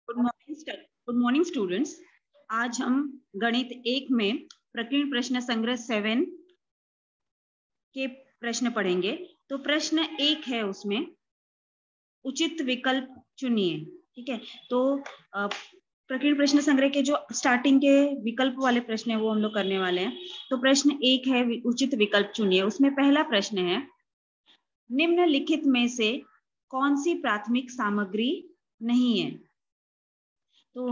Good morning students. आज हम गणित 1 में प्रकीर्ण प्रश्न संग्रह 7 के प्रश्न पढ़ेंगे। तो प्रश्न 1 है, उसमें उचित विकल्प चुनिए। ठीक है, तो प्रकीर्ण प्रश्न संग्रह के जो स्टार्टिंग के विकल्प वाले प्रश्न है वो हम लोग करने वाले हैं। तो प्रश्न 1 है उचित विकल्प चुनिए। उसमें पहला प्रश्न है, निम्नलिखित में से कौन सी प्राथमिक सामग्री नहीं है। तो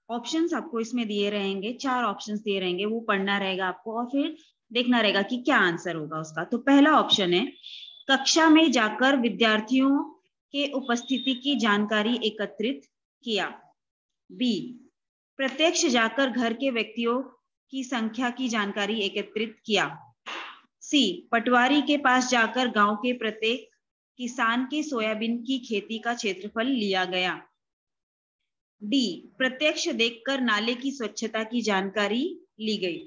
ऑप्शंस आपको इसमें दिए रहेंगे, 4 ऑप्शंस दिए रहेंगे, वो पढ़ना रहेगा आपको और फिर देखना रहेगा कि क्या आंसर होगा उसका। तो पहला ऑप्शन है, कक्षा में जाकर विद्यार्थियों के उपस्थिति की जानकारी एकत्रित किया। बी, प्रत्यक्ष जाकर घर के व्यक्तियों की संख्या की जानकारी एकत्रित किया। सी, पटवारी के पास जाकर गांव के प्रत्येक किसान की सोयाबीन की खेती का क्षेत्रफल लिया गया। डी, प्रत्यक्ष देखकर नाले की स्वच्छता की जानकारी ली गई।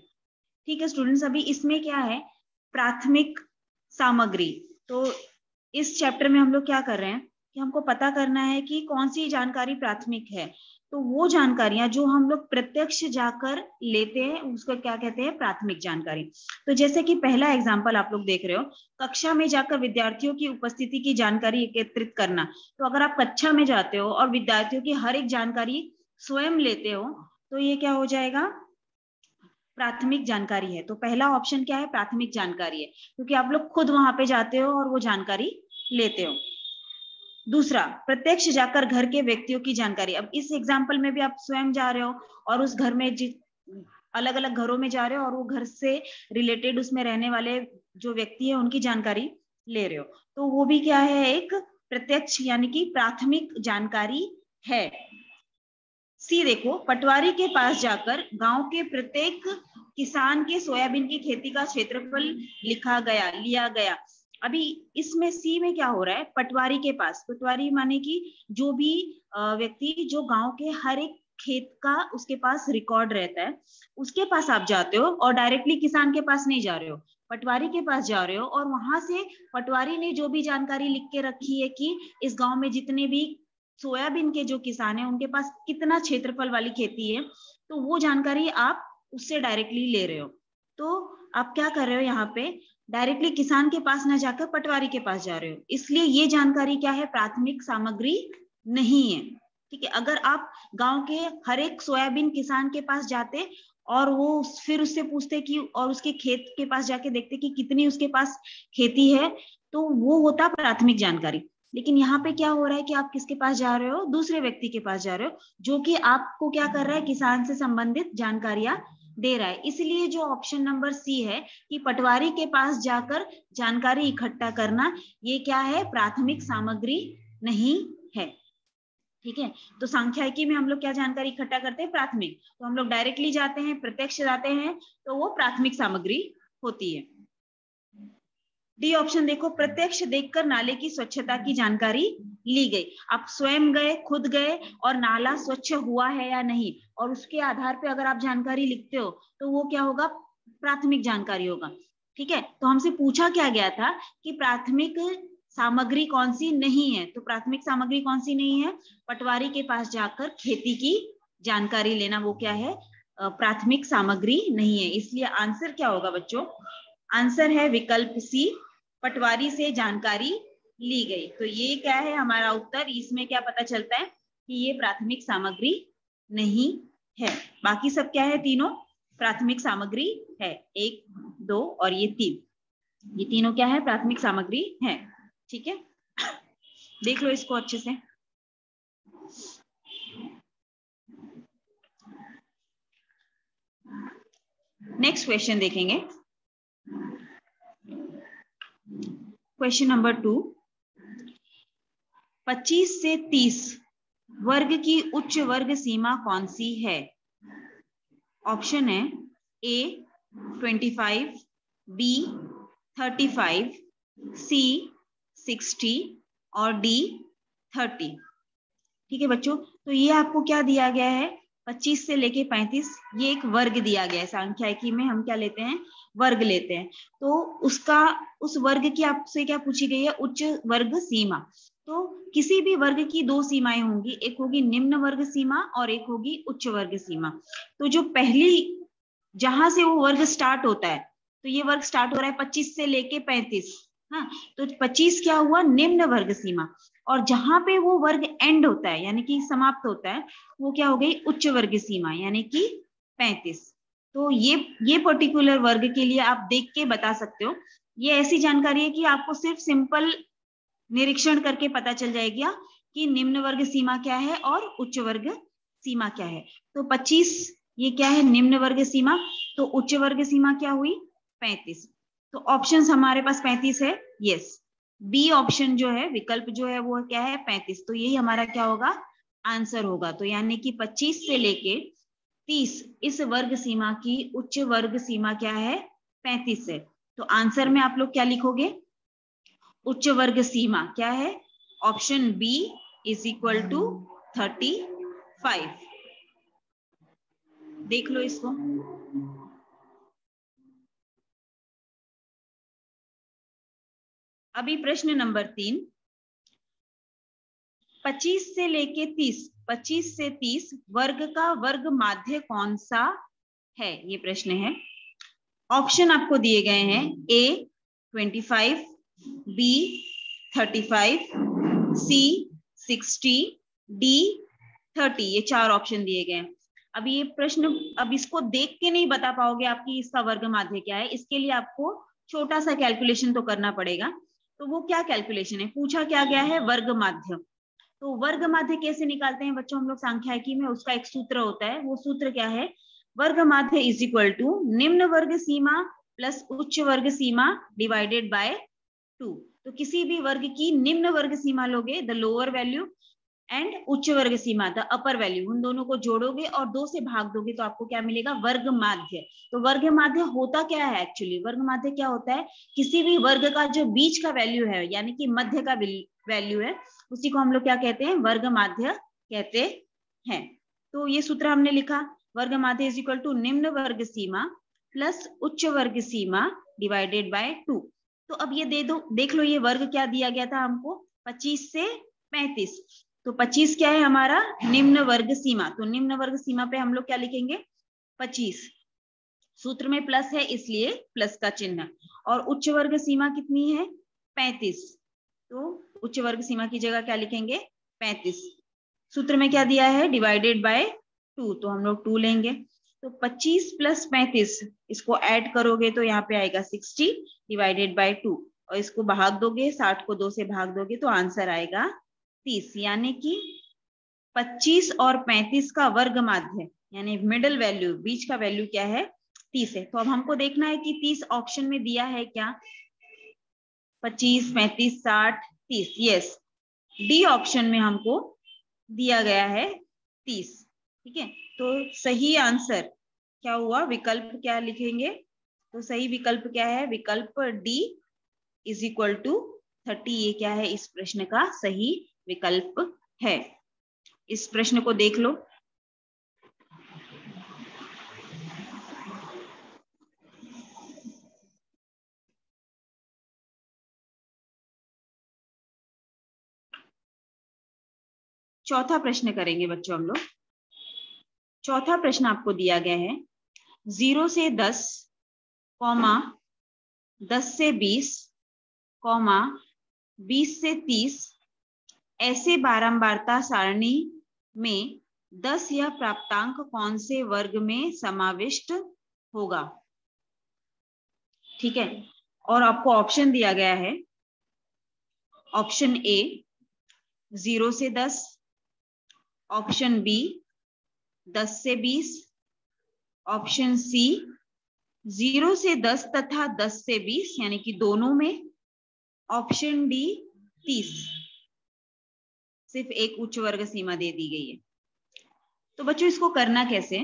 ठीक है स्टूडेंट्स, अभी इसमें क्या है, प्राथमिक सामग्री। तो इस चैप्टर में हम लोग क्या कर रहे हैं कि हमको पता करना है कि कौन सी जानकारी प्राथमिक है। तो वो जानकारियां जो हम लोग प्रत्यक्ष जाकर लेते हैं उसको क्या कहते हैं, प्राथमिक जानकारी। तो जैसे कि पहला एग्जांपल आप लोग देख रहे हो, कक्षा में जाकर विद्यार्थियों की उपस्थिति की जानकारी एकत्रित करना। तो अगर आप कक्षा में जाते हो और विद्यार्थियों की हर एक जानकारी स्वयं लेते हो तो ये क्या हो जाएगा, प्राथमिक जानकारी है। तो पहला ऑप्शन क्या है, प्राथमिक जानकारी है, क्योंकि आप लोग खुद वहां पे जाते हो और वो जानकारी लेते हो। दूसरा, प्रत्यक्ष जाकर घर के व्यक्तियों की जानकारी। अब इस एग्जाम्पल में भी आप स्वयं जा रहे हो और उस घर में अलग अलग घरों में जा रहे हो और वो घर से रिलेटेड उसमें रहने वाले जो व्यक्ति है उनकी जानकारी ले रहे हो। तो वो भी क्या है, एक प्रत्यक्ष यानी कि प्राथमिक जानकारी है। सी देखो, पटवारी के पास जाकर गांव के प्रत्येक किसान के सोयाबीन की खेती का क्षेत्रफल लिया गया। अभी इसमें सी में क्या हो रहा है, पटवारी के पास, पटवारी माने कि जो भी व्यक्ति जो गांव के हर एक खेत का उसके पास रिकॉर्ड रहता है, उसके पास आप जाते हो और डायरेक्टली किसान के पास नहीं जा रहे हो, पटवारी के पास जा रहे हो और वहां से पटवारी ने जो भी जानकारी लिख के रखी है कि इस गांव में जितने भी सोयाबीन के जो किसान है उनके पास कितना क्षेत्रफल वाली खेती है, तो वो जानकारी आप उससे डायरेक्टली ले रहे हो। तो आप क्या कर रहे हो, यहाँ पे डायरेक्टली किसान के पास ना जाकर पटवारी के पास जा रहे हो, इसलिए ये जानकारी क्या है, प्राथमिक सामग्री नहीं है। ठीक है, अगर आप गांव के हर एक सोयाबीन किसान के पास जाते और वो फिर उससे पूछते कि और उसके खेत के पास जाके देखते कि कितनी उसके पास खेती है, तो वो होता प्राथमिक जानकारी। लेकिन यहाँ पे क्या हो रहा है कि आप किसके पास जा रहे हो, दूसरे व्यक्ति के पास जा रहे हो जो कि आपको क्या कर रहा है, किसान से संबंधित जानकारियां दे रहा है। इसलिए जो ऑप्शन नंबर सी है कि पटवारी के पास जाकर जानकारी इकट्ठा करना, ये क्या है, प्राथमिक सामग्री नहीं है। ठीक है, तो सांख्यिकी में हम लोग क्या जानकारी इकट्ठा करते हैं, प्राथमिक। तो हम लोग डायरेक्टली जाते हैं, प्रत्यक्ष जाते हैं, तो वो प्राथमिक सामग्री होती है। डी ऑप्शन देखो, प्रत्यक्ष देखकर नाले की स्वच्छता की जानकारी ली गई। आप स्वयं गए, खुद गए और नाला स्वच्छ हुआ है या नहीं, और उसके आधार पे अगर आप जानकारी लिखते हो तो वो क्या होगा, प्राथमिक जानकारी होगा। ठीक है, तो हमसे पूछा क्या गया था कि प्राथमिक सामग्री कौन सी नहीं है। तो प्राथमिक सामग्री कौन सी नहीं है, पटवारी के पास जाकर खेती की जानकारी लेना, वो क्या है, प्राथमिक सामग्री नहीं है। इसलिए आंसर क्या होगा बच्चों, आंसर है विकल्प सी, पटवारी से जानकारी ली गई। तो ये क्या है हमारा उत्तर। इसमें क्या पता चलता है कि ये प्राथमिक सामग्री नहीं है। बाकी सब क्या है, तीनों प्राथमिक सामग्री है, 1, 2 और ये 3, ये तीनों क्या है, प्राथमिक सामग्री है। ठीक है, देख लो इसको अच्छे से। नेक्स्ट क्वेश्चन देखेंगे, क्वेश्चन नंबर 2, 25 से 30 वर्ग की उच्च वर्ग सीमा कौन सी है। ऑप्शन है ए 25, बी 35, सी 60 और डी 30। ठीक है बच्चों, तो ये आपको क्या दिया गया है, 25 से लेके 35, ये एक वर्ग दिया गया है। सांख्यिकी में हम क्या लेते हैं, वर्ग लेते हैं। तो उसका, उस वर्ग की आपसे क्या पूछी गई है, उच्च वर्ग सीमा। तो किसी भी वर्ग की दो सीमाएं होंगी, एक होगी निम्न वर्ग सीमा और एक होगी उच्च वर्ग सीमा। तो जो पहली जहां से वो वर्ग स्टार्ट होता है, तो ये वर्ग स्टार्ट हो रहा है 25 से लेके 35, हाँ, तो 25 क्या हुआ, निम्न वर्ग सीमा, और जहां पे वो वर्ग एंड होता है यानी कि समाप्त होता है, वो क्या हो गई, उच्च वर्ग सीमा यानी कि 35। तो ये पर्टिकुलर वर्ग के लिए आप देख के बता सकते हो। ये ऐसी जानकारी है कि आपको सिर्फ सिंपल निरीक्षण करके पता चल जाएगा कि निम्न वर्ग सीमा क्या है और उच्च वर्ग सीमा क्या है। तो 25 ये क्या है, निम्न वर्ग सीमा, तो उच्च वर्ग सीमा क्या हुई, 35। तो ऑप्शंस हमारे पास 35 है, यस, बी ऑप्शन जो है, विकल्प जो है वो क्या है, 35। तो यही हमारा क्या होगा, आंसर होगा। तो यानी कि 25 से लेके 30 इस वर्ग सीमा की उच्च वर्ग सीमा क्या है, 35 है। तो आंसर में आप लोग क्या लिखोगे, उच्च वर्ग सीमा क्या है, option B is equal to 35। देख लो इसको। अभी प्रश्न नंबर 3, 25 से लेके 30, 25 से 30 वर्ग का वर्ग माध्य कौन सा है, ये प्रश्न है। ऑप्शन आपको दिए गए हैं, ए 25, बी 35, सी 60, डी 30, ये चार ऑप्शन दिए गए हैं। अब ये प्रश्न, अब इसको देख के नहीं बता पाओगे आप कि इसका वर्ग माध्य क्या है, इसके लिए आपको छोटा सा कैलकुलेशन तो करना पड़ेगा। तो वो क्या कैलकुलेशन है, पूछा क्या गया है, वर्ग माध्य। तो वर्ग माध्य कैसे निकालते हैं बच्चों हम लोग सांख्यिकी में, उसका एक सूत्र होता है, वो सूत्र क्या है, वर्ग माध्य इज इक्वल टू निम्न वर्ग सीमा प्लस उच्च वर्ग सीमा डिवाइडेड बाय 2। तो किसी भी वर्ग की निम्न वर्ग सीमा लोगे, द लोअर वैल्यू, एंड उच्च वर्ग सीमा द अपर वैल्यू, उन दोनों को जोड़ोगे और 2 से भाग दोगे तो आपको क्या मिलेगा, वर्ग माध्य। तो वर्ग माध्य होता क्या है, एक्चुअली वर्ग माध्य क्या होता है, किसी भी वर्ग का जो बीच का वैल्यू है यानी कि मध्य का वैल्यू है, उसी को हम लोग क्या कहते हैं, वर्ग माध्य कहते हैं। तो ये सूत्र हमने लिखा, वर्ग माध्य इज इक्वल टू निम्न वर्ग सीमा प्लस उच्च वर्ग सीमा डिवाइडेड बाय 2। तो अब ये देख लो, ये वर्ग क्या दिया गया था हमको, 25 से 35। तो 25 क्या है हमारा, निम्न वर्ग सीमा, तो निम्न वर्ग सीमा पे हम लोग क्या लिखेंगे, 25, सूत्र में प्लस है इसलिए प्लस का चिन्ह, और उच्च वर्ग सीमा कितनी है, 35, तो उच्च वर्ग सीमा की जगह क्या लिखेंगे, 35, सूत्र में क्या दिया है, डिवाइडेड बाय 2, तो हम लोग 2 लेंगे। तो 25 प्लस 35, इसको ऐड करोगे तो यहाँ पे आएगा 60 डिवाइडेड बाय 2, और इसको भाग दोगे, 60 को 2 से भाग दोगे तो आंसर आएगा 30। यानी कि 25 और 35 का वर्ग माध्य यानी मिडिल वैल्यू, बीच का वैल्यू क्या है, 30 है। तो अब हमको देखना है कि 30 ऑप्शन में दिया है क्या, 25, 35, 60, 30, यस, डी ऑप्शन में हमको दिया गया है 30। ठीक है, तो सही आंसर क्या हुआ, विकल्प क्या लिखेंगे, तो सही विकल्प क्या है, विकल्प डी इज इक्वल टू 30, ये क्या है, इस प्रश्न का सही विकल्प है। इस प्रश्न को देख लो। चौथा प्रश्न करेंगे बच्चों हम लोग। चौथा प्रश्न आपको दिया गया है, 0 से 10, 10 से 20, 20 से 30 ऐसे बारंबारता सारणी में 10 यह प्राप्तांक कौन से वर्ग में समाविष्ट होगा। ठीक है, और आपको ऑप्शन दिया गया है, ऑप्शन ए 0 से 10, ऑप्शन बी 10 से 20, ऑप्शन सी 0 से 10 तथा 10 से 20 यानी कि दोनों में, ऑप्शन डी 30, सिर्फ एक उच्च वर्ग सीमा दे दी गई है। तो बच्चों इसको करना कैसे,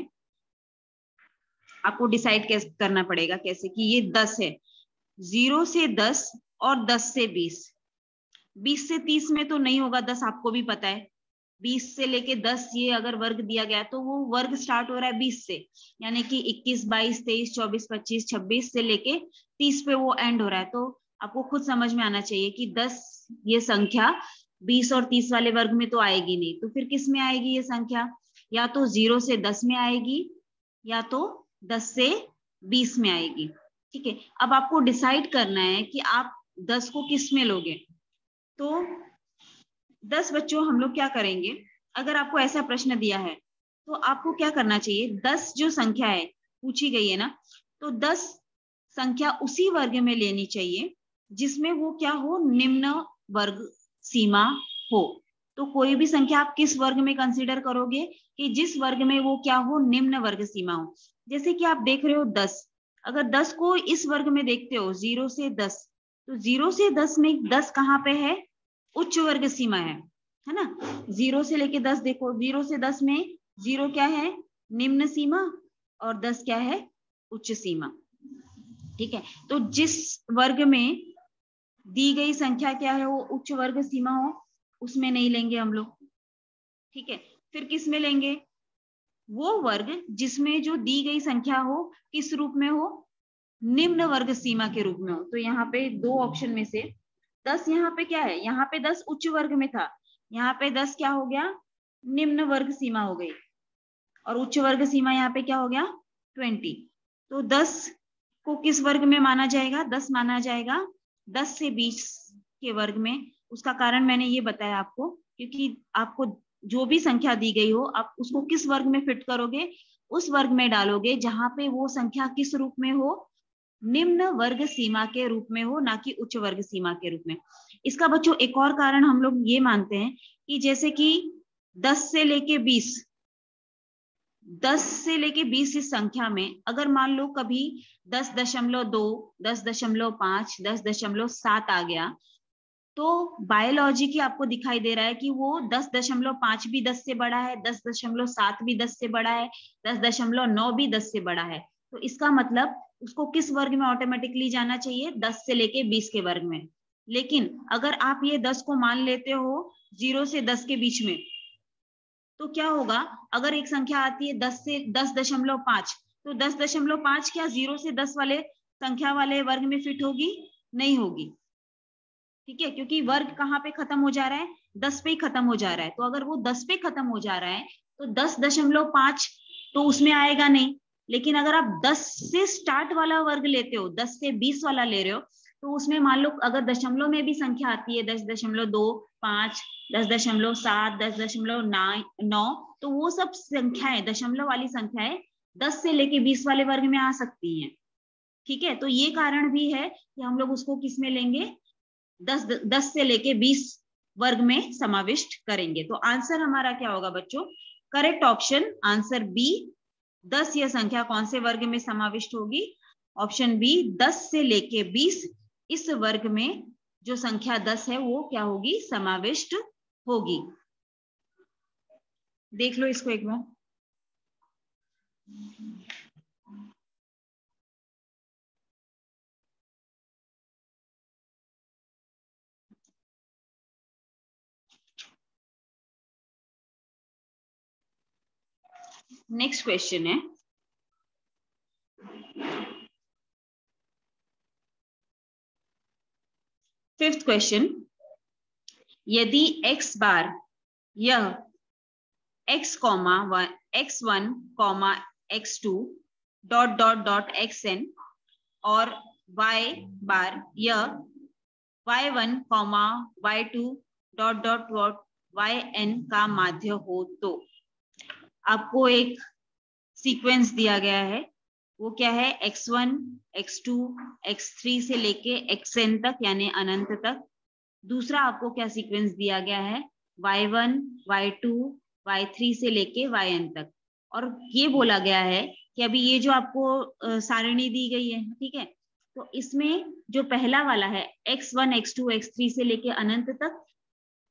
आपको डिसाइड कैसे करना पड़ेगा, कैसे कि ये 10 है, 0 से 10 और 10 से 20, 20 से 30 में तो नहीं होगा, 10 आपको भी पता है, 20 से लेके 10 ये अगर वर्ग दिया गया तो वो वर्ग स्टार्ट हो रहा है 20 से, यानी कि 21, 22, 23, 24, 25, 26 से लेके 30 पे वो एंड हो रहा है। तो आपको खुद समझ में आना चाहिए कि 10 ये संख्या 20 और 30 वाले वर्ग में तो आएगी नहीं, तो फिर किस में आएगी ये संख्या? या तो 0 से 10 में आएगी या तो 10 से 20 में आएगी। ठीक है, अब आपको डिसाइड करना है कि आप 10 को किस में लोगे। तो 10 बच्चों हम लोग क्या करेंगे, अगर आपको ऐसा प्रश्न दिया है तो आपको क्या करना चाहिए, 10 जो संख्या है पूछी गई है ना, तो 10 संख्या उसी वर्ग में लेनी चाहिए जिसमें वो क्या हो, निम्न वर्ग सीमा हो। तो कोई भी संख्या आप किस वर्ग में कंसीडर करोगे कि जिस वर्ग में वो क्या हो, निम्न वर्ग सीमा हो। जैसे कि आप देख रहे हो 10, अगर 10 को इस वर्ग में देखते हो 0 से 10, तो 0 से 10 में 10 कहाँ पे है, उच्च वर्ग सीमा है ना। 0 से लेके 10 देखो, 0 से 10 में 0 क्या है, निम्न सीमा, और 10 क्या है, उच्च सीमा। ठीक है, तो जिस वर्ग में दी गई संख्या क्या है, वो उच्च वर्ग सीमा हो, उसमें नहीं लेंगे हम लोग। ठीक है, फिर किस में लेंगे, वो वर्ग जिसमें जो दी गई संख्या हो किस रूप में हो, निम्न वर्ग सीमा के रूप में हो। तो यहाँ पे दो ऑप्शन में से 10 यहाँ पे क्या है, यहाँ पे 10 उच्च वर्ग में था, यहाँ पे 10 क्या हो गया, निम्न वर्ग सीमा हो गई, और उच्च वर्ग सीमा यहाँ पे क्या हो गया, 20। तो 10 को किस वर्ग में माना जाएगा, 10 माना जाएगा 10 से 20 के वर्ग में। उसका कारण मैंने ये बताया आपको, क्योंकि आपको जो भी संख्या दी गई हो आप उसको किस वर्ग में फिट करोगे, उस वर्ग में डालोगे जहां पे वो संख्या किस रूप में हो, निम्न वर्ग सीमा के रूप में हो, ना कि उच्च वर्ग सीमा के रूप में। इसका बच्चों एक और कारण हम लोग ये मानते हैं कि जैसे कि 10 से लेके 20, 10 से लेके 20 इस संख्या में अगर मान लो कभी 10.2, 10.5, 10.7 आ गया, तो बायोलॉजी की आपको दिखाई दे रहा है कि वो 10.5 भी 10 से बड़ा है, 10.7 भी 10 से बड़ा है, 10.9 भी 10 से बड़ा है। तो इसका मतलब उसको किस वर्ग में ऑटोमेटिकली जाना चाहिए, 10 से लेके 20 के वर्ग में। लेकिन अगर आप ये 10 को मान लेते हो 0 से 10 के बीच में, तो क्या होगा, अगर एक संख्या आती है 10 से 10.5, तो 10.5 क्या 0 से 10 वाले संख्या वाले वर्ग में फिट होगी, नहीं होगी। ठीक है, क्योंकि वर्ग कहाँ पे खत्म हो जा रहा है, 10 पे ही खत्म हो जा रहा है। तो अगर वो 10 पे खत्म हो जा रहा है तो 10.5 तो उसमें आएगा नहीं। लेकिन अगर आप 10 से स्टार्ट वाला वर्ग लेते हो, 10 से 20 वाला ले रहे हो, तो उसमें मान लो अगर दशमलव में भी संख्या आती है 10.2, 5, 10.7, 10.9, तो वो सब संख्याएं, दशमलव वाली संख्याएं 10 से लेके 20 वाले वर्ग में आ सकती हैं। ठीक है, तो ये कारण भी है कि हम लोग उसको किस में लेंगे, 10 से लेके 20 वर्ग में समाविष्ट करेंगे। तो आंसर हमारा क्या होगा बच्चों, करेक्ट ऑप्शन आंसर बी, 10 यह संख्या कौन से वर्ग में समाविष्ट होगी, ऑप्शन बी 10 से लेके 20 इस वर्ग में जो संख्या 10 है वो क्या होगी, समाविष्ट होगी। देख लो इसको एक बार। नेक्स्ट क्वेश्चन है, फिफ्थ क्वेश्चन, यदि x बार यह x1, x2 dot dot dot xn और y बार यह y1, y2 dot dot dot yn का माध्य हो, तो आपको एक सीक्वेंस दिया गया है, वो क्या है, x1, x2, x3 से लेके xn तक यानी अनंत तक। दूसरा आपको क्या सीक्वेंस दिया गया है, y1, y2, y3 से लेके yn तक। और ये बोला गया है कि अभी ये जो आपको सारणी दी गई है, ठीक है, तो इसमें जो पहला वाला है x1, x2, x3 से लेके अनंत तक,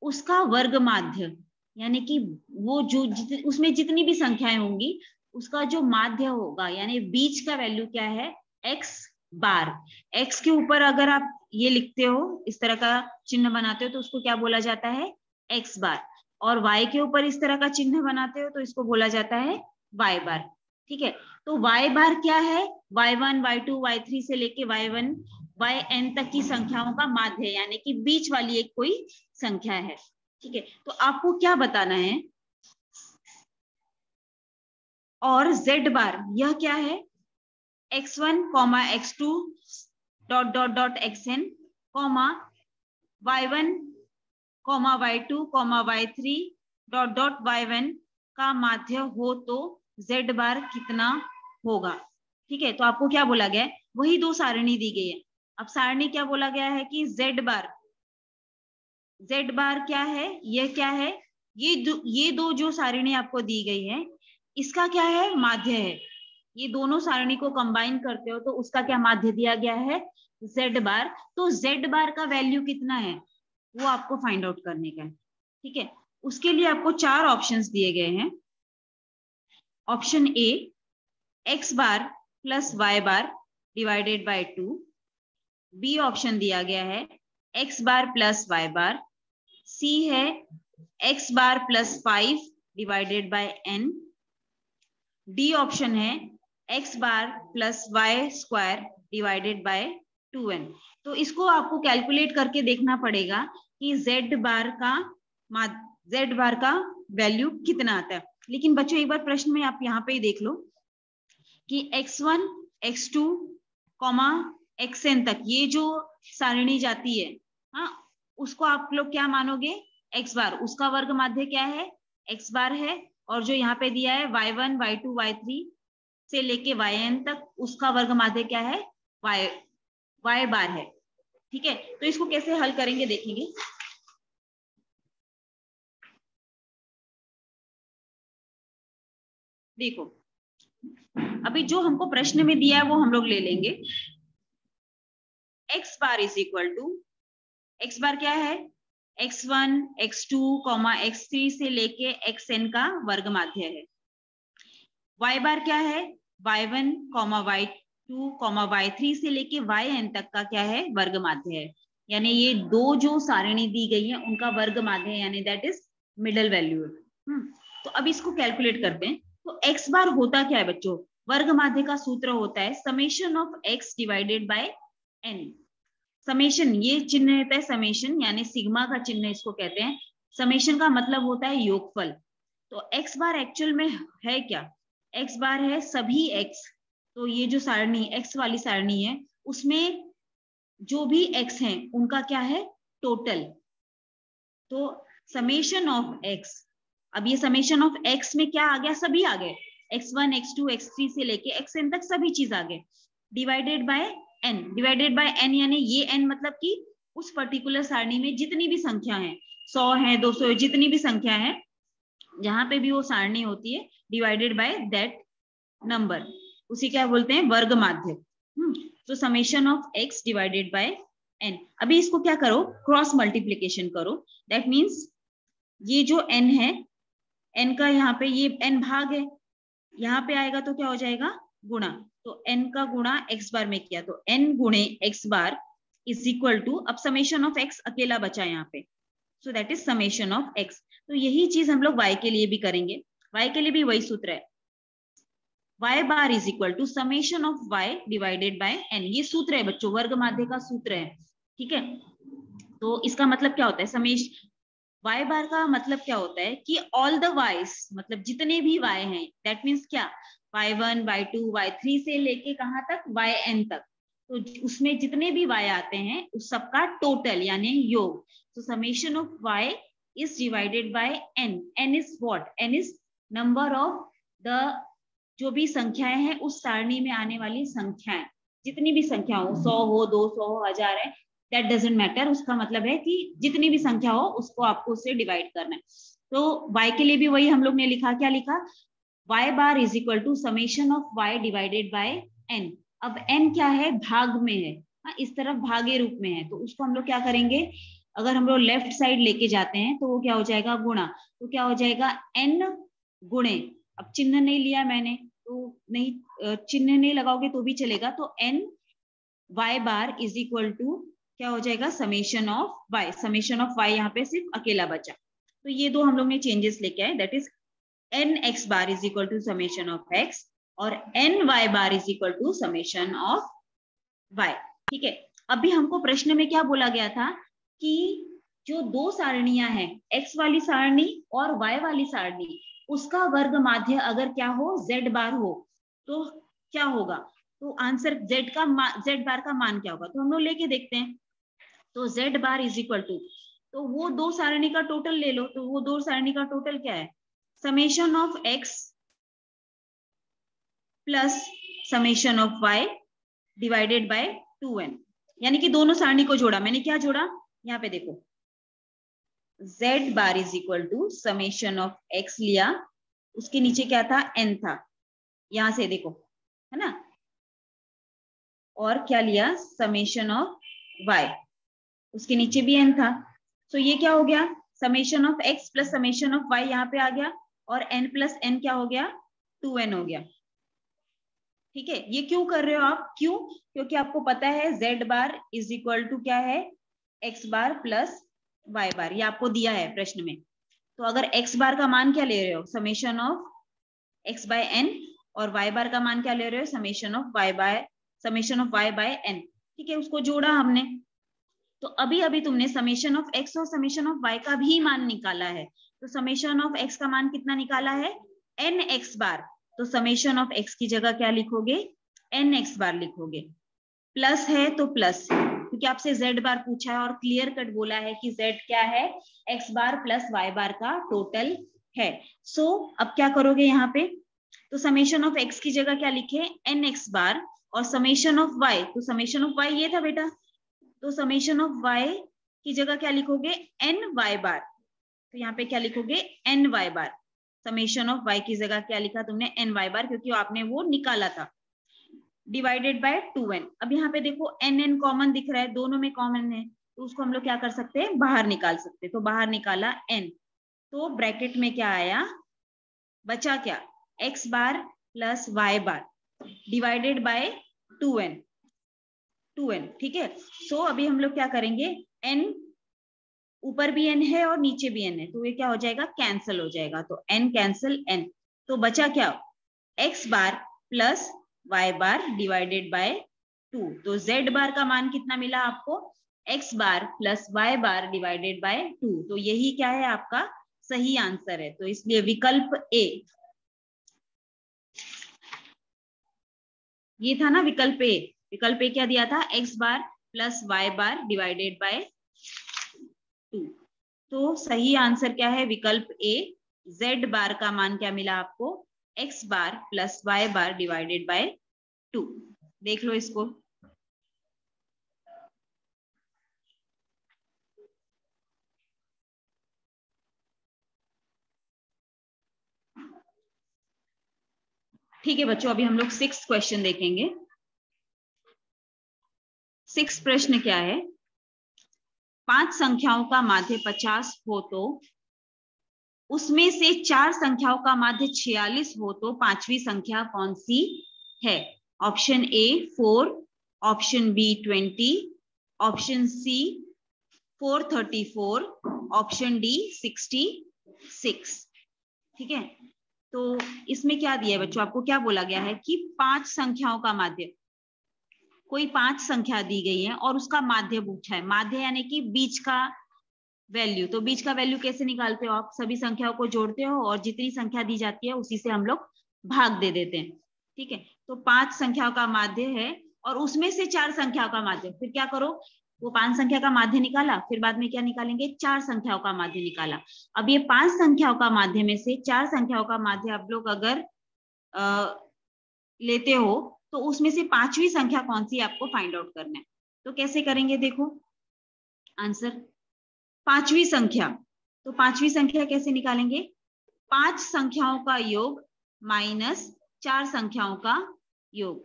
उसका वर्ग माध्य यानी कि वो जो उसमें जितनी भी संख्याएं होंगी उसका जो माध्य होगा यानी बीच का वैल्यू क्या है, x बार। x के ऊपर अगर आप ये लिखते हो, इस तरह का चिन्ह बनाते हो, तो उसको क्या बोला जाता है, x बार। और y के ऊपर इस तरह का चिन्ह बनाते हो तो इसको बोला जाता है y बार। ठीक है, तो y बार क्या है, y1, y2, y3 से लेके y1, yn तक की संख्याओं का माध्य यानी कि बीच वाली एक कोई संख्या है। ठीक है, तो आपको क्या बताना है, और z बार यह क्या है, x1 x2 dot dot dot xn y1 y2 y3 dot dot y1 का माध्य हो तो z बार कितना होगा। ठीक है, तो आपको क्या बोला गया है, वही दो सारणी दी गई है। अब सारणी क्या बोला गया है कि z बार क्या है, यह क्या है, ये दो जो सारणी आपको दी गई है इसका क्या है, माध्य है। ये दोनों सारणी को कंबाइन करते हो तो उसका क्या माध्य दिया गया है, z बार। तो z बार का वैल्यू कितना है वो आपको फाइंड आउट करने का है। ठीक है, उसके लिए आपको चार ऑप्शंस दिए गए हैं। Option A x bar plus y bar divided by 2, B option दिया गया है x bar plus y bar, C है x bar plus 5 divided by n, D option है x bar plus y square divided by 2n। तो इसको आपको calculate करके देखना पड़ेगा कि z बार का वैल्यू कितना आता है। लेकिन बच्चों एक बार प्रश्न में आप यहाँ पे ही देख लो कि x1 x2 xn तक ये जो सारणी जाती है, हाँ, उसको आप लोग क्या मानोगे, x बार, उसका वर्ग माध्य क्या है, x बार है। और जो यहाँ पे दिया है y1 y2 y3 से लेके yn तक, उसका वर्ग माध्य क्या है, y बार है। ठीक है, तो इसको कैसे हल करेंगे देखेंगे। देखो अभी जो हमको प्रश्न में दिया है वो हम लोग ले लेंगे। x bar is equal to, x bar क्या है, x1 x2 x3 से लेके xn का वर्ग माध्य है। y बार क्या है, y1 y2 y3 से लेके yn तक का क्या है, वर्ग माध्य है। यानी ये दो जो सारणी दी गई है उनका वर्ग माध्य है, यानी दैट इज मिडल वैल्यू। तो अब इसको कैलकुलेट करते हैं। तो x बार होता क्या है बच्चों, वर्ग माध्य का सूत्र होता है summation of x divided by n। Summation, ये चिन्ह रहता है समेशन, यानी सिग्मा का चिन्ह इसको कहते हैं। समेशन का मतलब होता है योगफल। तो x बार एक्चुअल में है क्या, x बार है सभी x। तो ये जो सारणी x वाली सारणी है उसमें जो भी x हैं उनका क्या है, टोटल। तो समेशन ऑफ x, अब ये समेशन ऑफ x में क्या आ गया, सभी आ गए, x1 x2 x3 से लेके xn तक सभी चीज आ गए, divided by n। Divided by n यानी ये n मतलब कि उस पर्टिकुलर सारणी में जितनी भी संख्या है, 100 है 200 है, जितनी भी संख्या है जहां पे भी वो सारणी होती है, डिवाइडेड बाय दैट नंबर, उसी क्या बोलते हैं, वर्ग माध्य। तो summation of x divided by n। अभी इसको क्या करो, क्रॉस मल्टीप्लीकेशन करो। दैट मीन्स ये जो n है, n का यहाँ पे ये n भाग है, यहाँ पे आएगा तो क्या हो जाएगा, गुणा। तो n का गुणा x बार में किया तो n गुणे x bar is equal to, अब समेशन ऑफ x अकेला बचा यहाँ पे, so that is summation of x। तो यही चीज हम लोग y के लिए भी करेंगे। y के लिए भी वही सूत्र है, y bar is equal to summation of y divided by n। ये सूत्र है बच्चों, वर्ग माध्य का सूत्र है। ठीक है, तो इसका मतलब क्या होता है, समेश y बार का मतलब क्या होता है कि ऑल द y's, मतलब जितने भी y हैं, दैट मीन्स क्या, y1 y2 y3 से लेके कहां तक, yn तक। तो उसमें जितने भी y आते हैं उस सबका टोटल यानी योग। तो summation of y is divided by n। n is what, n is number of the, जो भी संख्याएं हैं उस सारणी में आने वाली संख्याएं, जितनी भी संख्या हो, 100 हो 200 हो 1000 है, दैट डजंट मैटर। उसका मतलब है कि जितनी भी संख्या हो उसको आपको उससे डिवाइड करना है। तो y के लिए भी वही हम लोग ने लिखा, क्या लिखा, y bar is equal to summation of y divided by n। अब n क्या है, भाग में है, इस तरफ भागे रूप में है, तो उसको हम लोग क्या करेंगे, अगर हम लोग लेफ्ट साइड लेके जाते हैं तो वो क्या हो जाएगा, गुणा। तो क्या हो जाएगा, n गुणे, अब चिन्ह नहीं लिया मैंने तो नहीं, चिन्ह नहीं लगाओगे तो भी चलेगा, तो n y bar is equal to क्या हो जाएगा, summation of y। Summation of y यहाँ पे सिर्फ अकेला बचा, तो ये दो हम लोग ने चेंजेस लेके आए, that is n x bar is equal to summation of x और n y bar is equal to summation of y। ठीक है, अभी हमको प्रश्न में क्या बोला गया था कि जो दो सारणियां हैं, x वाली सारणी और y वाली सारणी, उसका वर्ग माध्य अगर क्या हो, z बार हो, तो क्या होगा? तो आंसर z बार का मान क्या होगा? तो हम लोग लेके देखते हैं। तो z bar is equal to, तो वो दो सारणी का टोटल ले लो। तो वो दो सारणी का टोटल क्या है? Summation of x plus summation of y divided by 2n, यानी कि दोनों सारणी को जोड़ा। मैंने क्या जोड़ा? यहाँ पे देखो, z bar is equal to summation of x लिया, उसके नीचे क्या था? n था, यहां से देखो, है ना। और क्या लिया? समेशन ऑफ y, उसके नीचे भी n था। तो ये क्या हो गया? Summation of x plus summation of y यहाँ पे आ गया, और n प्लस n क्या हो गया? 2n हो गया। ठीक है, ये क्यों कर रहे हो आप? क्यों? क्योंकि आपको पता है z bar is equal to क्या है? x bar plus y bar, ये आपको दिया है प्रश्न में। तो अगर x बार का मान क्या ले रहे हो? Summation of x by n, और y बार का मान क्या ले रहे हो? Summation of y by n। ठीक है, उसको जोड़ा हमने। तो अभी अभी तुमने समेशन ऑफ x और समेशन ऑफ y का भी मान निकाला है। तो समेशन ऑफ x का मान कितना निकाला है? nx बार। तो समेशन ऑफ x की जगह क्या लिखोगे? nx बार लिखोगे। प्लस है तो प्लस, क्योंकि आपसे z बार पूछा है और क्लियर कट बोला है कि z क्या है? x bar plus y bar का टोटल है। सो अब क्या करोगे यहाँ पे? तो समेशन ऑफ x की जगह क्या लिखे? nx बार, और समेशन ऑफ y, तो समेशन ऑफ y ये था बेटा, तो समेशन ऑफ y की जगह क्या लिखोगे? ny बार। तो यहाँ पे क्या लिखोगे? ny bar. Summation of y की जगह क्या लिखा तुमने? ny बार, क्योंकि आपने वो निकाला था, डिवाइडेड बाय 2n। अब यहाँ पे देखो n कॉमन दिख रहा है, दोनों में कॉमन है, तो उसको हम लोग क्या कर सकते हैं? बाहर निकाल सकते हैं। तो बाहर निकाला n, तो ब्रैकेट में क्या आया? बचा क्या? x bar plus y bar divided by 2n। ठीक है। सो अभी हम लोग क्या करेंगे? n ऊपर भी n है और नीचे भी n है, तो ये क्या हो जाएगा? कैंसिल हो जाएगा। तो n कैंसिल n, तो बचा क्या? x bar plus y bar divided by 2। तो z बार का मान कितना मिला आपको? x bar plus y bar divided by 2। तो यही क्या है? आपका सही आंसर है। तो इसलिए विकल्प ए, ये था ना विकल्प ए। विकल्प ए क्या दिया था? x bar plus y bar divided by 2। तो सही आंसर क्या है? विकल्प ए। z बार का मान क्या मिला आपको? x bar plus y bar divided by 2। देख लो इसको। ठीक है बच्चों, अभी हम लोग 6th क्वेश्चन देखेंगे। 6th प्रश्न क्या है? 5 संख्याओं का माध्य 50 हो तो उसमें से 4 संख्याओं का माध्य 46 हो तो पांचवी संख्या कौन सी है? Option A 4, option B 20, option C 434, option D 66। ठीक है, तो इसमें क्या दिया है बच्चों? आपको क्या बोला गया है कि 5 संख्याओं का माध्य, कोई 5 संख्या दी गई है और उसका माध्य पूछा है। माध्य यानी कि बीच का वैल्यू। तो बीच का वैल्यू कैसे निकालते हो आप? सभी संख्याओं को जोड़ते हो और जितनी संख्या दी जाती है उसी से हम लोग भाग दे देते हैं। ठीक है, तो 5 संख्याओं का माध्य है और उसमें से 4 संख्याओं का माध्य। फिर क्या करो? वो 5 संख्या का माध्य निकाला, फिर बाद में क्या निकालेंगे? 4 संख्याओं का माध्य निकाला। अब ये 5 संख्याओं का माध्य में से 4 संख्याओं का माध्य आप लोग अगर लेते हो तो उसमें से पांचवी संख्या कौन सी आपको फाइंड आउट करना है। तो कैसे करेंगे? देखो आंसर, पांचवी संख्या। तो पांचवी संख्या कैसे निकालेंगे? 5 संख्याओं का योग माइनस 4 संख्याओं का योग।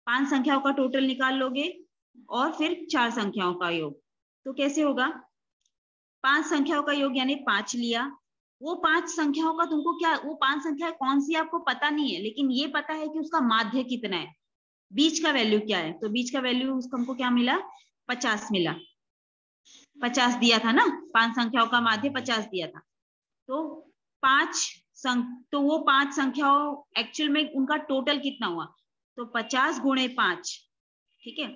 5 संख्याओं का टोटल निकाल लोगे और फिर 4 संख्याओं का योग। तो कैसे होगा? 5 संख्याओं का योग यानी 5 लिया, वो 5 संख्याओं का तुमको क्या, वो 5 संख्या कौन सी आपको पता नहीं है, लेकिन ये पता है कि उसका माध्य कितना है, बीच का वैल्यू क्या है। तो बीच का वैल्यू उसको हमको क्या मिला? 50 मिला। 50 दिया था ना, 5 संख्याओं का माध्य 50 दिया था। तो तो वो 5 संख्याओं एक्चुअल में उनका टोटल कितना हुआ? तो 50 गुणे 5, ठीक है,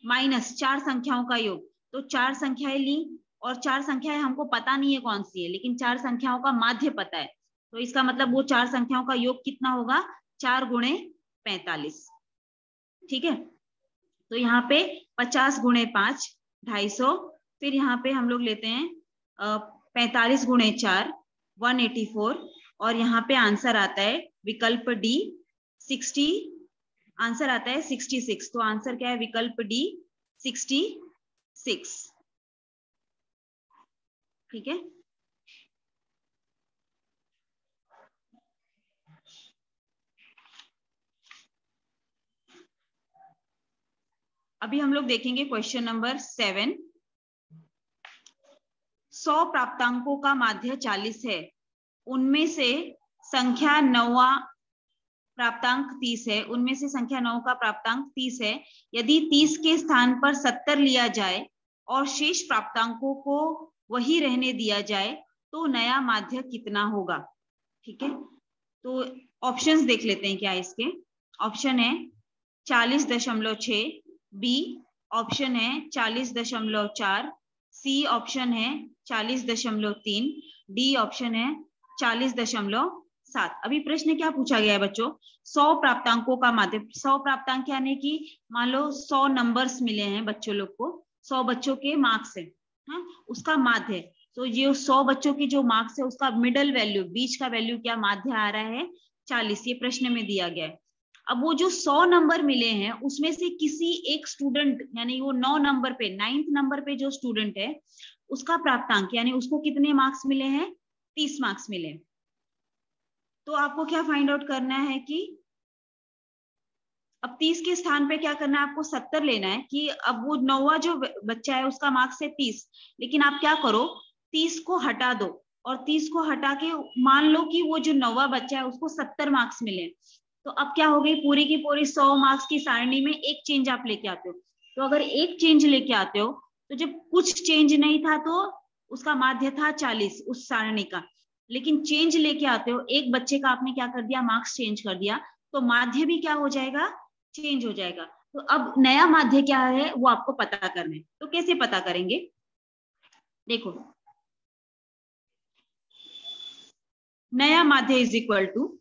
माइनस 4 संख्याओं का योग। तो 4 संख्याएं ली और 4 संख्याएं हमको पता नहीं है कौन सी है, लेकिन 4 संख्याओं का माध्य पता है, तो इसका मतलब वो 4 संख्याओं का योग कितना होगा, 4 गुणे 45। ठीक है, तो यहाँ पे 50 गुणे 5 250, फिर यहाँ पे हम लोग लेते हैं 45 गुणे 4 184, और यहाँ पे आंसर आता है विकल्प डी 60, आंसर आता है 66। तो आंसर क्या है, विकल्प डी 66। ठीक है, अभी हम लोग देखेंगे क्वेश्चन नंबर 7। 100 प्राप्तांकों का माध्य 40 है, उनमें से संख्या 9वां प्राप्तांक 30 है, उनमें से संख्या 9 का प्राप्तांक 30 है। यदि 30 के स्थान पर 70 लिया जाए और शेष प्राप्तांकों को वही रहने दिया जाए तो नया माध्य कितना होगा। ठीक है, तो ऑप्शंस देख लेते हैं क्या है इसके। ऑप्शन है 40.6, बी ऑप्शन है 40.4, सी ऑप्शन है 40.3, डी ऑप्शन है 40.7। अभी प्रश्न क्या पूछा गया है बच्चों, 100 प्राप्तांकों का माध्य। 100 प्राप्तांक यानी कि मान लो 100 नंबर्स मिले हैं बच्चों लोग को, 100 बच्चों के मार्क्स है, उसका माध्य। तो ये 100 बच्चों की जो मार्क्स है उसका मिडल वैल्यू, बीच का वैल्यू क्या माध्य आ रहा है 40, ये प्रश्न में दिया गया है। अब वो जो 100 नंबर मिले हैं उसमें से किसी एक स्टूडेंट, यानी वो 9 नंबर पे 9th नंबर पे जो स्टूडेंट है उसका प्राप्तांक, यानी उसको कितने मार्क्स मिले हैं, 30 मार्क्स मिले। तो आपको क्या फाइंड आउट करना है कि अब 30 के स्थान पे क्या करना है, आपको 70 लेना है कि अब वो 9वां जो बच्चा है उसका मार्क्स है 30, लेकिन आप क्या करो 30 को हटा दो, और 30 को हटा के मान लो कि वो जो 9वां बच्चा है उसको 70 मार्क्स मिले। तो अब क्या हो गई, पूरी की पूरी 100 मार्क्स की सारणी में एक चेंज आप लेके आते हो। तो अगर एक चेंज लेके आते हो तो जब कुछ चेंज नहीं था तो उसका माध्य था 40 उस सारणी का, लेकिन चेंज लेके आते हो, एक बच्चे का आपने क्या कर दिया, मार्क्स चेंज कर दिया, तो माध्य भी क्या हो जाएगा, चेंज हो जाएगा। तो अब नया माध्य क्या है वो आपको पता करना है। तो कैसे पता करेंगे, देखो नया माध्य इज इक्वल टू,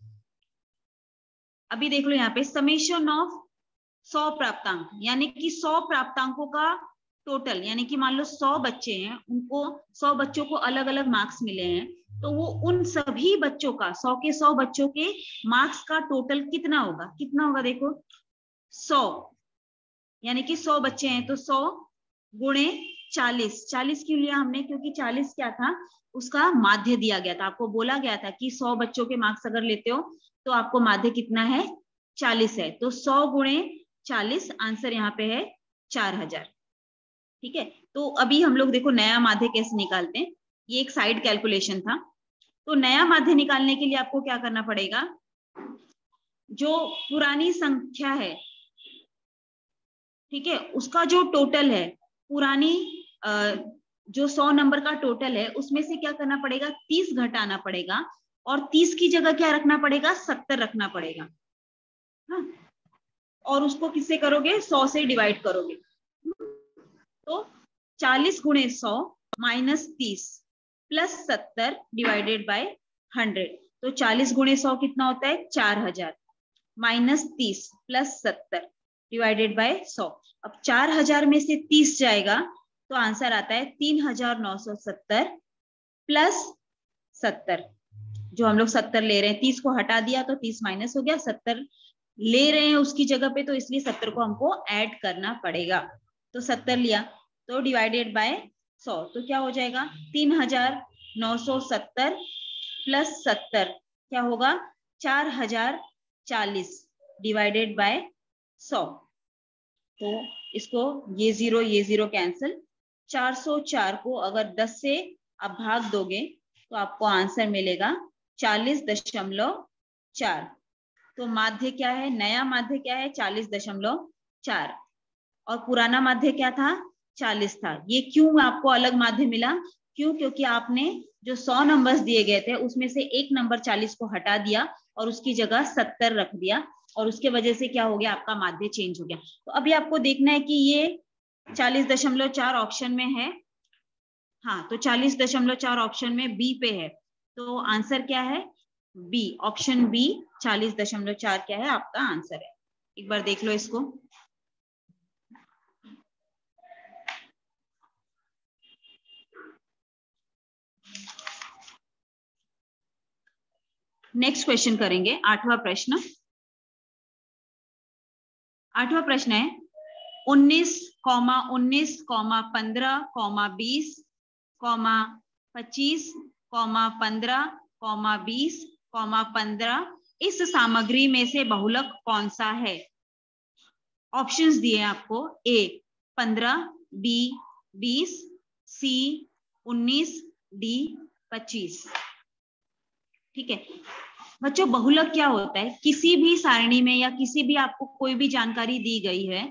अभी देख लो यहाँ पे समेशन ऑफ 100 प्राप्तांक, यानी कि 100 प्राप्तांकों का टोटल, यानी कि मान लो 100 बच्चे हैं, उनको 100 बच्चों को अलग अलग मार्क्स मिले हैं, तो वो उन सभी बच्चों का 100 के 100 बच्चों के मार्क्स का टोटल कितना होगा, कितना होगा देखो 100, यानी कि 100 बच्चे हैं तो 100 गुणे 40, 40 क्यों लिया हमने, क्योंकि 40 क्या था, उसका माध्य दिया गया था, आपको बोला गया था कि 100 बच्चों के मार्क्स अगर लेते हो तो आपको माध्य कितना है 40 है, तो 100 गुणे 40, आंसर यहाँ पे है 4000। ठीक है, तो अभी हम लोग देखो नया माध्य कैसे निकालते हैं, ये एक साइड कैलकुलेशन था। तो नया माध्य निकालने के लिए आपको क्या करना पड़ेगा, जो पुरानी संख्या है, ठीक है, उसका जो टोटल है, पुरानी जो 100 नंबर का टोटल है उसमें से क्या करना पड़ेगा, 30 घटाना पड़ेगा, और 30 की जगह क्या रखना पड़ेगा, 70 रखना पड़ेगा। हाँ, और उसको किससे करोगे, 100 से डिवाइड करोगे। तो 40 गुणे 100 माइनस 30 प्लस 70 डिवाइडेड बाय 100, तो 40 गुणे 100 कितना होता है 4000, माइनस 30 प्लस 70 डिवाइडेड बाय 100। अब 4000 में से 30 जाएगा तो आंसर आता है 3970 प्लस 70, जो हम लोग 70 ले रहे हैं, 30 को हटा दिया तो 30 माइनस हो गया, 70 ले रहे हैं उसकी जगह पे, तो इसलिए 70 को हमको ऐड करना पड़ेगा। तो 70 लिया तो डिवाइडेड बाय 100, तो क्या हो जाएगा 3970 प्लस 70 क्या होगा 4040 डिवाइडेड बाय 100। तो इसको ये जीरो कैंसिल, 404 को अगर 10 से आप भाग दोगे तो आपको आंसर मिलेगा 40.4। तो माध्य क्या है, नया माध्य क्या है 40.4, और पुराना माध्य क्या था 40 था। ये क्यों आपको अलग माध्य मिला, क्यों, क्योंकि आपने जो 100 नंबर्स दिए गए थे उसमें से एक नंबर 40 को हटा दिया और उसकी जगह 70 रख दिया, और उसके वजह से क्या हो गया, आपका माध्य चेंज हो गया। तो अभी आपको देखना है कि ये 40.4 ऑप्शन में है हाँ, तो 40.4 ऑप्शन में बी पे है, तो आंसर क्या है? बी, ऑप्शन बी 40.4 क्या है आपका आंसर है। एक बार देख लो इसको। नेक्स्ट क्वेश्चन करेंगे, 8वां प्रश्न। 8वां प्रश्न है 19, 19, 15, 20, 25, 15, 20, 15 इस सामग्री में से बहुलक कौन सा है? ऑप्शंस दिए हैं आपको, ए 15, बी 20, सी 19, डी 25। ठीक है बच्चों, बहुलक क्या होता है? किसी भी सारणी में या किसी भी आपको कोई भी जानकारी दी गई है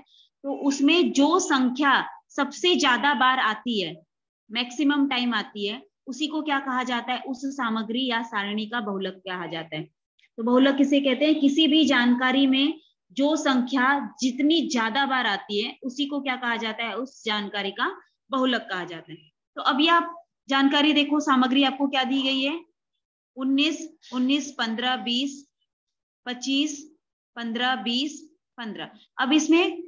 तो उसमें जो संख्या सबसे ज्यादा बार आती है, मैक्सिमम टाइम आती है, उसी को क्या कहा जाता है? उस सामग्री या सारणी का बहुलक कहा जाता है। तो बहुलक किसे कहते हैं? किसी भी जानकारी में जो संख्या जितनी ज्यादा बार आती है उसी को क्या कहा जाता है? उस जानकारी का बहुलक कहा जाता है। तो अभी आप जानकारी देखो, सामग्री आपको क्या दी गई है? 19, 19, 15, 20, 25, 15, 20, 15। अब इसमें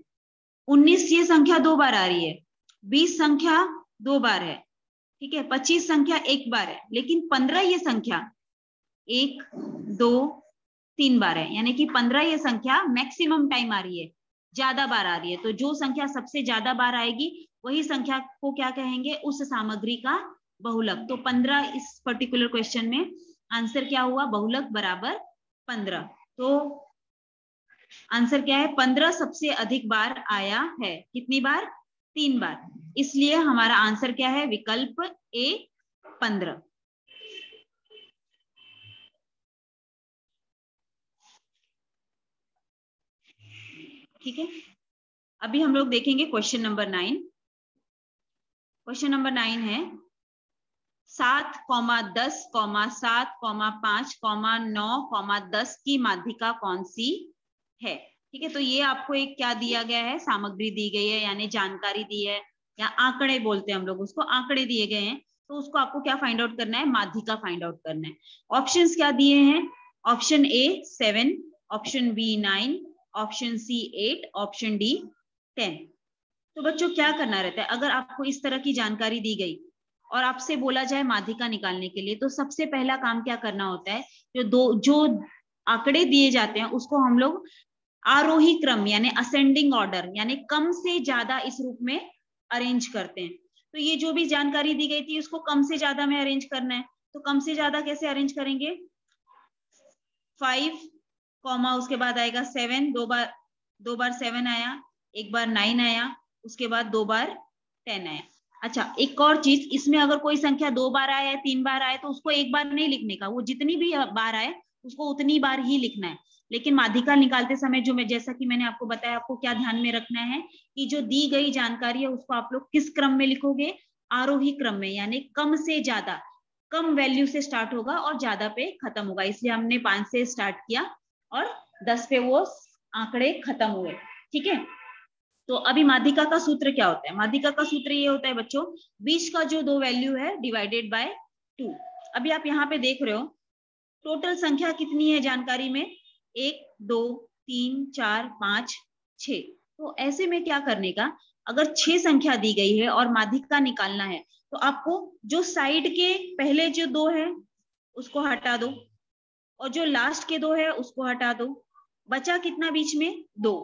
19 ये संख्या 2 बार आ रही है, 20 संख्या 2 बार है, ठीक है, 25 संख्या 1 बार है, लेकिन 15 ये संख्या 1, 2, 3 बार है, यानी कि 15 ये संख्या मैक्सिमम टाइम आ रही है, ज्यादा बार आ रही है। तो जो संख्या सबसे ज्यादा बार आएगी वही संख्या को क्या कहेंगे? उस सामग्री का बहुलक। तो 15 इस पर्टिकुलर क्वेश्चन में आंसर क्या हुआ? बहुलक बराबर 15। तो आंसर क्या है? 15 सबसे अधिक बार आया है। कितनी बार? 3 बार। इसलिए हमारा आंसर क्या है? विकल्प ए 15। ठीक है, अभी हम लोग देखेंगे क्वेश्चन नंबर 9। क्वेश्चन नंबर 9 है 7, 10, 7, 5, 9, 10 की माध्यिका कौन सी है? ठीक है, तो ये आपको एक क्या दिया गया है? सामग्री दी गई है, यानी जानकारी दी है, या आंकड़े बोलते हैं हम लोग उसको, आंकड़े दिए गए हैं। तो उसको आपको क्या फाइंड आउट करना है? माध्यिका फाइंड आउट करना है। ऑप्शंस क्या दिए हैं? Option A 7, option B 9, option C 8, option D 10। तो बच्चों क्या करना रहता है अगर आपको इस तरह की जानकारी दी गई और आपसे बोला जाए माध्यिका निकालने के लिए? तो सबसे पहला काम क्या करना होता है? जो आंकड़े दिए जाते हैं उसको हम लोग आरोही क्रम यानी असेंडिंग ऑर्डर यानी कम से ज्यादा इस रूप में अरेंज करते हैं। तो ये जो भी जानकारी दी गई थी उसको कम से ज्यादा में अरेंज करना है। तो कम से ज्यादा कैसे अरेंज करेंगे? 5, उसके बाद आएगा 7, दो बार 7 आया, एक बार 9 आया, उसके बाद 2 बार 10 आया। अच्छा, एक और चीज, इसमें अगर कोई संख्या 2 बार आए या 3 बार आए तो उसको एक बार नहीं लिखने का, वो जितनी भी बार आए उसको उतनी बार ही लिखना है। लेकिन माध्यिका निकालते समय जो मैं जैसा कि मैंने आपको बताया, आपको क्या ध्यान में रखना है कि जो दी गई जानकारी है उसको आप लोग किस क्रम में लिखोगे? आरोही क्रम में, यानी कम से ज्यादा, कम वैल्यू से स्टार्ट होगा और ज्यादा पे खत्म होगा। इसलिए हमने 5 से स्टार्ट किया और 10 पे वो आंकड़े खत्म हुए। ठीक है, तो अभी माध्यिका का सूत्र क्या होता है? माध्यिका का सूत्र ये होता है बच्चों, बीच का जो 2 वैल्यू है डिवाइडेड बाय 2। अभी आप यहाँ पे देख रहे हो टोटल संख्या कितनी है जानकारी में? 1, 2, 3, 4, 5, 6। तो ऐसे में क्या करने का, अगर 6 संख्या दी गई है और माध्यिका निकालना है तो आपको जो साइड के पहले जो 2 है उसको हटा दो और जो लास्ट के 2 है उसको हटा दो। बचा कितना बीच में? 2।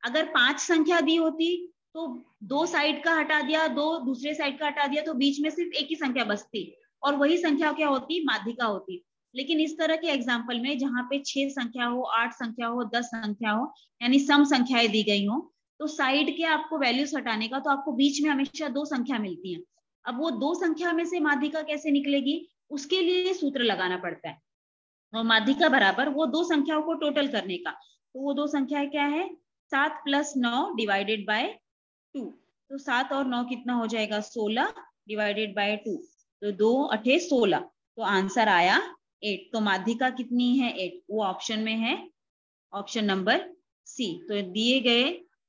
अगर 5 संख्या दी होती तो 2 साइड का हटा दिया, 2 दूसरे साइड का हटा दिया, तो बीच में सिर्फ एक ही संख्या बचती और वही संख्या क्या होती? माध्यिका होती। लेकिन इस तरह के एग्जाम्पल में जहां पे 6 संख्या हो, 8 संख्या हो, 10 संख्या हो, यानी सम संख्याएं दी गई हो, तो साइड के आपको वैल्यूज हटाने का, तो आपको बीच में हमेशा 2 संख्या मिलती है। अब वो 2 संख्या में से माध्यिका कैसे निकलेगी? उसके लिए सूत्र लगाना पड़ता है, और माध्यिका बराबर वो 2 संख्याओं को टोटल करने का। तो वो 2 संख्याएं क्या है? 7 + 9 डिवाइडेड बाय 2। तो 7 और 9 कितना हो जाएगा? 16 डिवाइडेड बाय 2। तो 2 8 16, तो आंसर आया 8। तो माध्यिका कितनी है? 8। वो ऑप्शन में है, ऑप्शन नंबर सी। तो दिए गए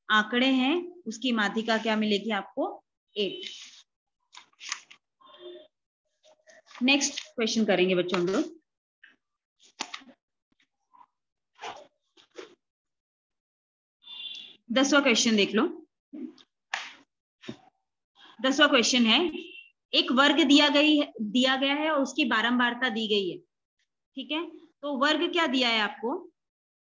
आंकड़े हैं उसकी माध्यिका क्या मिलेगी आपको? 8। नेक्स्ट क्वेश्चन करेंगे बच्चों हम लोग। दसवां क्वेश्चन देख लो। 10वां क्वेश्चन है, एक वर्ग दिया गया है और उसकी बारंबारता दी गई है। ठीक है, तो वर्ग क्या दिया है आपको?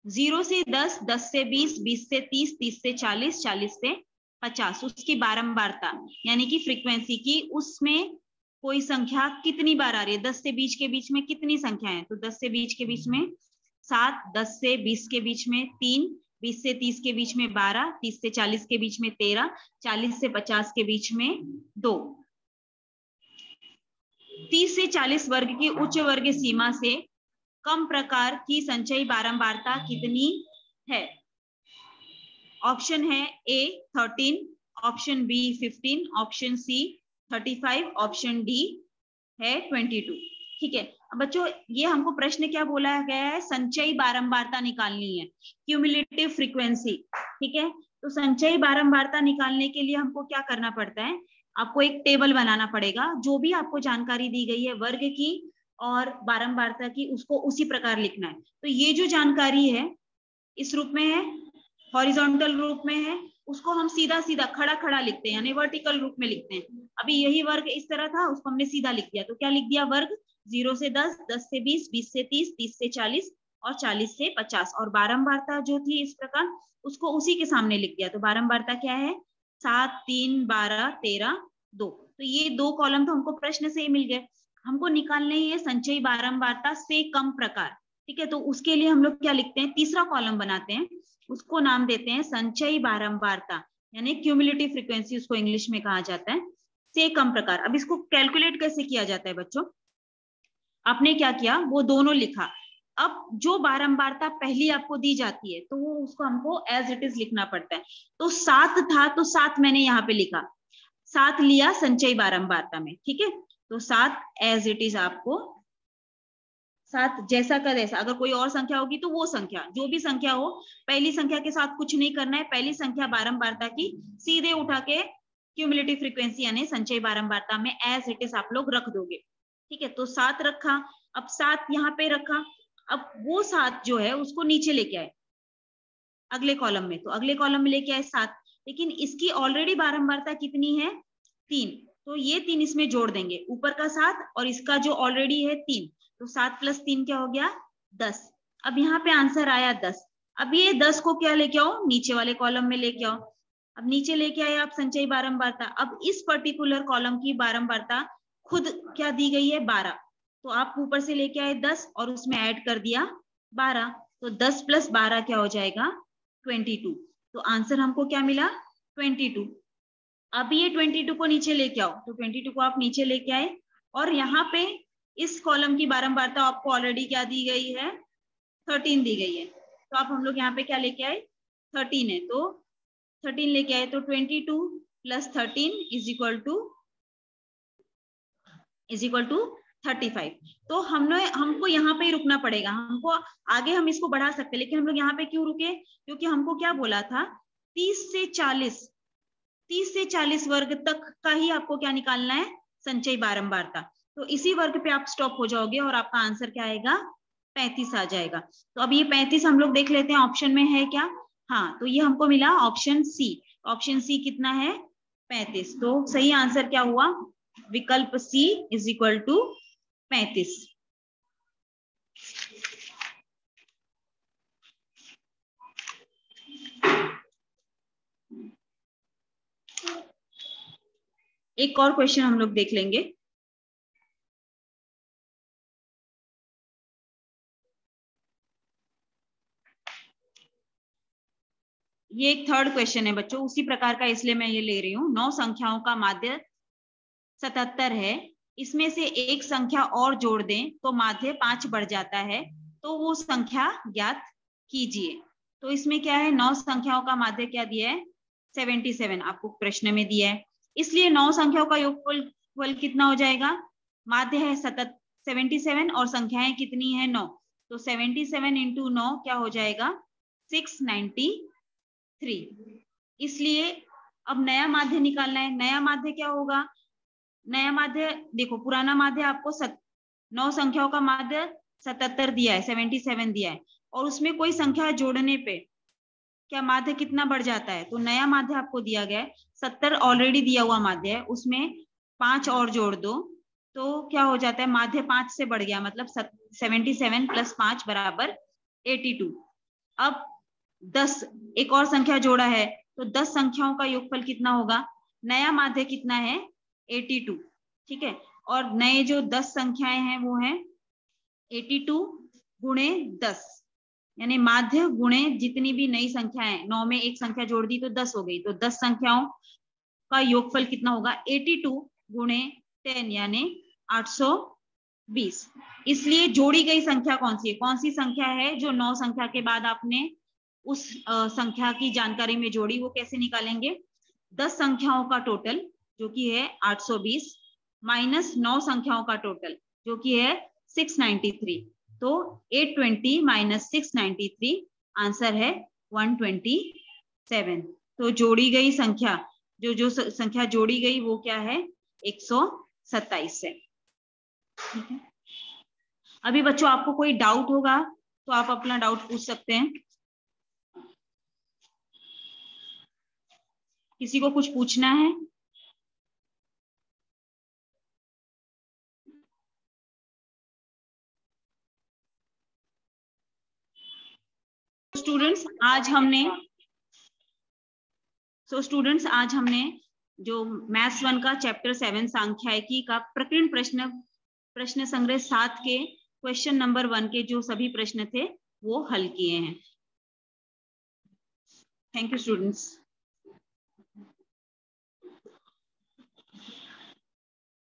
0 से 10, 10 से 20, 20 से 30, 30 से 40, 40 से 50, उसकी बारंबारता यानी कि फ्रीक्वेंसी की, उसमें कोई संख्या कितनी बार आ रही है? 10 से 20 के बीच में कितनी संख्या है? तो 10 से 20 के बीच में 7, 10 से 20 के बीच में 3, 20 से 30 के बीच में 12, 30 से 40 के बीच में 13, 40 से 50 के बीच में 2। 30 से 40 वर्ग की उच्च वर्ग सीमा से कम प्रकार की संचयी बारंबारता कितनी है? ऑप्शन है A 13, option B 15, option C 35, option D है 22। ठीक है, अब बच्चों ये हमको प्रश्न क्या बोला गया है? संचयी बारंबारता निकालनी है, क्यूमुलेटिव फ्रीक्वेंसी। ठीक है, तो संचयी बारंबारता निकालने के लिए हमको क्या करना पड़ता है? आपको एक टेबल बनाना पड़ेगा, जो भी आपको जानकारी दी गई है वर्ग की और बारंबारता की, उसको उसी प्रकार लिखना है। तो ये जो जानकारी है इस रूप में है, हॉरिजॉन्टल रूप में है, उसको हम सीधा सीधा खड़ा खड़ा लिखते हैं, यानी वर्टिकल रूप में लिखते हैं। अभी यही वर्ग इस तरह था, उसको हमने सीधा लिख दिया। तो क्या लिख दिया? वर्ग 0 से 10, 10 से 20, 20 से 30, 30 से 40 और 40 से 50। और बारंबारता जो थी इस प्रकार, उसको उसी के सामने लिख दिया। तो बारंबारता क्या है? 7, 3, 12, 13, 2। तो ये 2 कॉलम तो हमको प्रश्न से ही मिल गए। हमको निकालने ही है संचयी बारंबारता से कम प्रकार। ठीक है, तो उसके लिए हम लोग क्या लिखते हैं? तीसरा कॉलम बनाते हैं, उसको नाम देते हैं संचयी बारंबारता, यानी क्यूमुलेटिव फ्रीक्वेंसी उसको इंग्लिश में कहा जाता है, से कम प्रकार। अब इसको कैलकुलेट कैसे किया जाता है बच्चों? आपने क्या किया? वो दोनों लिखा। अब जो बारंबारता पहली आपको दी जाती है तो वो उसको हमको एज इट इज लिखना पड़ता है। तो 7 था तो 7 मैंने यहाँ पे लिखा, 7 लिया संचयी बारंबारता में। ठीक है, तो 7 एज इट इज आपको 7 जैसा का जैसा, अगर कोई और संख्या होगी तो वो संख्या, जो भी संख्या हो, पहली संख्या के साथ कुछ नहीं करना है। पहली संख्या बारंबारता की सीधे उठा के क्यूमुलेटिव फ्रीक्वेंसी यानी संचयी बारंबारता में एज इट इज आप लोग रख दोगे। ठीक है, तो 7 रखा। अब 7 यहाँ पे रखा। अब वो 7 जो है उसको नीचे लेके आए अगले कॉलम में, तो अगले कॉलम में लेके आए 7, लेकिन इसकी ऑलरेडी बारंबारता कितनी है? 3। तो ये 3 इसमें जोड़ देंगे, ऊपर का 7 और इसका जो ऑलरेडी है 3, तो 7 + 3 क्या हो गया? 10। अब यहाँ पे आंसर आया 10। अब ये 10 को क्या लेके आओ? नीचे वाले कॉलम में लेके आओ। अब नीचे लेके आए आप संचयी बारंबारता। अब इस पर्टिकुलर कॉलम की बारंबारता खुद क्या दी गई है? 12। तो आप ऊपर से लेके आए 10 और उसमें ऐड कर दिया 12, तो 10 + 12 क्या हो जाएगा? 22। तो आंसर हमको क्या मिला? 22। अब ये 22 को नीचे लेके आओ, तो 22 को आप नीचे लेके आए और यहाँ पे इस कॉलम की बारंबारता आपको ऑलरेडी क्या दी गई है? 13 दी गई है। तो आप हम लोग यहाँ पे क्या लेके आए? 13 है, तो 13 लेके आए, तो 22 + 13 इज इक्वल टू 35। तो हमको यहाँ पे ही रुकना पड़ेगा। हमको आगे हम इसको बढ़ा सकते हैं, लेकिन हम लोग यहाँ पे क्यों रुके? क्योंकि हमको क्या बोला था? 30 से 40 वर्ग तक का ही आपको क्या निकालना है? संचयी बारंबारता। तो इसी वर्ग पे आप स्टॉप हो जाओगे और आपका आंसर क्या आएगा? 35 आ जाएगा। तो अब ये 35 हम लोग देख लेते हैं ऑप्शन में है क्या। हाँ, तो ये हमको मिला ऑप्शन सी। ऑप्शन सी कितना है? 35। तो सही आंसर क्या हुआ? विकल्प सी = 35। एक और क्वेश्चन हम लोग देख लेंगे। ये एक थर्ड क्वेश्चन है बच्चों, उसी प्रकार का, इसलिए मैं ये ले रही हूँ। 9 संख्याओं का माध्य 77 है, इसमें से एक संख्या और जोड़ दें तो माध्य 5 बढ़ जाता है, तो वो संख्या ज्ञात कीजिए। तो इसमें क्या है? 9 संख्याओं का माध्य क्या दिया है? 77 आपको प्रश्न में दिया है, इसलिए 9 संख्याओं का योगफल कितना हो जाएगा? माध्य है 77 और संख्याएं कितनी है? 9। तो 77 × 9 क्या हो जाएगा? 693। इसलिए अब नया माध्य निकालना है। नया माध्य क्या होगा? नया माध्य देखो, पुराना माध्य आपको 9 संख्याओं का माध्य 77 दिया है, 77 दिया है, और उसमें कोई संख्या जोड़ने पे क्या माध्य कितना बढ़ जाता है? तो नया माध्य आपको दिया गया है 70 ऑलरेडी दिया हुआ माध्य है, उसमें 5 और जोड़ दो तो क्या हो जाता है? माध्य 5 से बढ़ गया, मतलब 77 प्लस 5 बराबर 82। अब 10 एक और संख्या जोड़ा है तो 10 संख्याओं का योगफल कितना होगा? नया माध्य कितना है? 82, ठीक है। और नए जो 10 संख्याएं हैं वो हैं 82 गुणे 10, यानी माध्य गुणे जितनी भी नई संख्याएं, 9 में एक संख्या जोड़ दी तो 10 हो गई, तो 10 संख्याओं का योगफल कितना होगा? 82 गुणे 10 यानी 820। इसलिए जोड़ी गई संख्या कौन सी है? कौन सी संख्या है जो 9 संख्या के बाद आपने उस संख्या की जानकारी में जोड़ी? वो कैसे निकालेंगे? 10 संख्याओं का टोटल जो कि है 820 माइनस 9 संख्याओं का टोटल जो कि है 693, तो 820 माइनस 693 आंसर है 127। तो जोड़ी गई संख्या, जो संख्या जोड़ी गई वो क्या है? 127 है, ठीक है। अभी बच्चों आपको कोई डाउट होगा तो आप अपना डाउट पूछ सकते हैं। किसी को कुछ पूछना है? स्टूडेंट्स आज हमने जो मैथ्स 1 का चैप्टर 7 सांख्यिकी का प्रकीर्ण प्रश्न संग्रह 7 के क्वेश्चन नंबर 1 के जो सभी प्रश्न थे वो हल किए हैं। Thank you students.